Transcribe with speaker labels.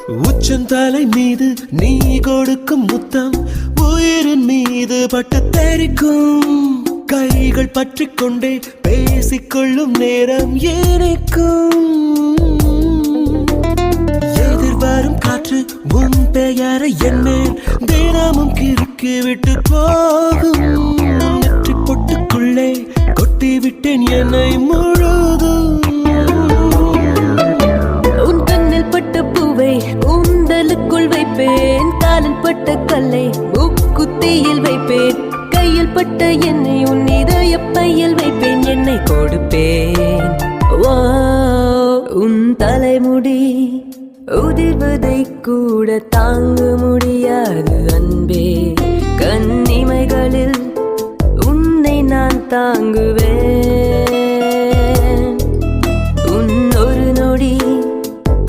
Speaker 1: உச்சந்தலை மீது நீ கொடுக்கும் முத்தம் உயிரின் மீது பட்டு தெரிக்கும். கைகள் பற்றி கொண்டே பேசிக்கொள்ளும் நேரம் ஏனைக்கும். எதிர்வரும் காற்று உன் பெயரை என்மேல் தினமும் கிறுக்கி விட்டு போகும். நெற்றி பொட்டுக்குள்ளே கொட்டி விட்டேன் என்னை முழுதும்.
Speaker 2: கூந்தலுக்குள் வைப்பேன், காலில் பட்ட கல்லை மூக்குத்தியில் வைப்பேன், கையில் பட்ட என்னை உன் இதய பையில் வைப்பேன், என்னை கொடுப்பேன். உன் தலைமுடி உதிர்வதை கூட தாங்க முடியாது அன்பே. கண்ணிமைகளில் உன்னை நான் தாங்குவேன்.